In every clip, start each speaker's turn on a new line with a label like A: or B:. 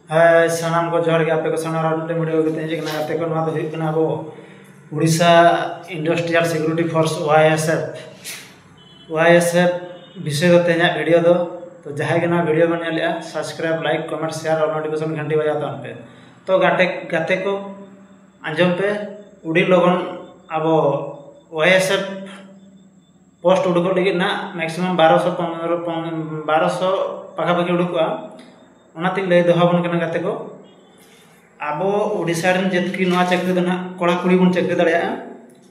A: है सामान को जोड़ के आपे को सामना वीडियो के तेज करना करते को ना तो हुई करना वो उड़ीसा इंडस्ट्रियल सिक्योरिटी फोर्स वाईएसएफ विषय दो तेज वीडियो दो तो जहाँ के ना वीडियो बन लिया सब्सक्राइब लाइक कमेंट शेयर और नोटिफिकेशन घंटी बजा तो पे तो गाते को आंजम पे उड़ी लोगन अब वाईएसएफ पोस्ट उड़को लगे ना मैक्सिमम 1200 पाखापाखि उड़कोआ लय दहाबन गाते को अब उड़ीसा जितकी चाकरी दो ना कड़ा कुड़ी बन चाकरी दाड़ा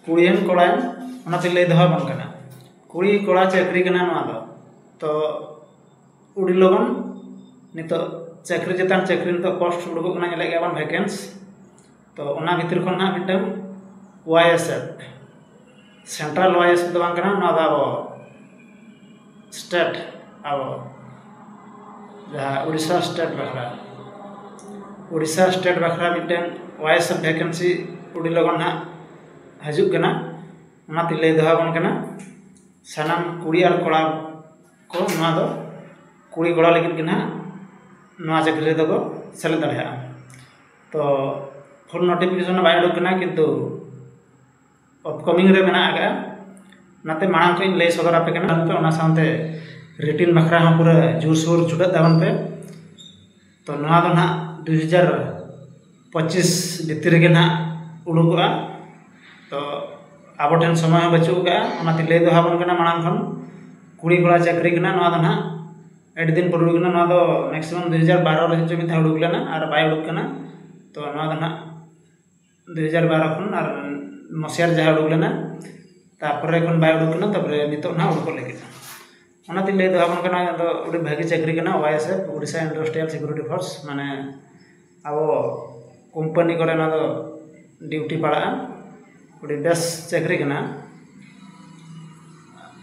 A: कुड़ीन कड़ान लय दहाबन कुड़ी कड़ा चाकरी तो उड़ी लगन नित चाकरी चेतान चाकरी नित पोस्ट उड़को बन वैकेंस तो भितर खन ना मिटन वाईएसएफ सेंट्रल वाईएसएफ तो अब स्टेट अब जहाँ उड़ीसा स्टेट बखरा उड़ीसा स्टेट बखरा मिटन वाईएसएफ वैकेंसी उड़ी लगन ना हजुगना लय दहाबन सानाम कुड़ी और कड़ा को कुड़ी कड़ा लगे ना चाकरी को सेले दाड़ा तो फुल नोटिफिकेशन बै उड़कना किंतु अपकमिंग रे मेना नाते मांग को लय सदर आपे पे रिटिन बखरा हाँ पूरा जोरसोर छुटा दाबन पे तो ना 2025 भितर के ना उड़कोआ तो अब ठेन समय बचूगा लय दहाबन मांग खन कुड़ी कड़ा चाकरी ना एड दिन पर उड़कना मैक्सिमम 2012 मित उड़क लेना और बै उड़कना तो 2012 खन और मसियार जहाँ उड़क लेना तापर खन बै उड़कना तब नित ना उड़को लगे लय दहाबन उड़ी भागी चाकरी वाईएसएफ उड़ीसा इंडस्ट्रियल सिक्योरिटी फोर्स माने अब कंपनी को ड्यूटी पड़ा उड़ी बेस चाकरी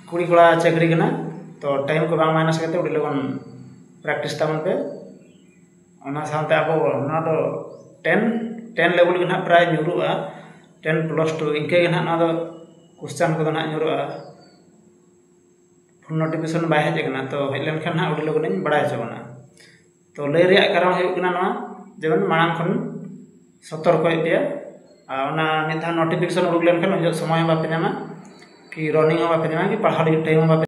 A: कुड़ी कड़ा चाकरी तो टाइम को माइनस करते उड़ी लगन प्रैक्टिस ताबन पे साथ अब 10 लेवल के प्राय नुरुआ 10+2 इनके ना क्वेश्चन को नुरुआ फुल नोटिफिकेशन बै हजना तो हजन खान उड़ी लगन बड़ा चोना तो लय कारण जेमन मांग खन सतर्क पे नित नोटिफिकेशन उड़क लेन समय बापे नामा कि रनिंग बापे नामा कि पढ़ा टाइम बापे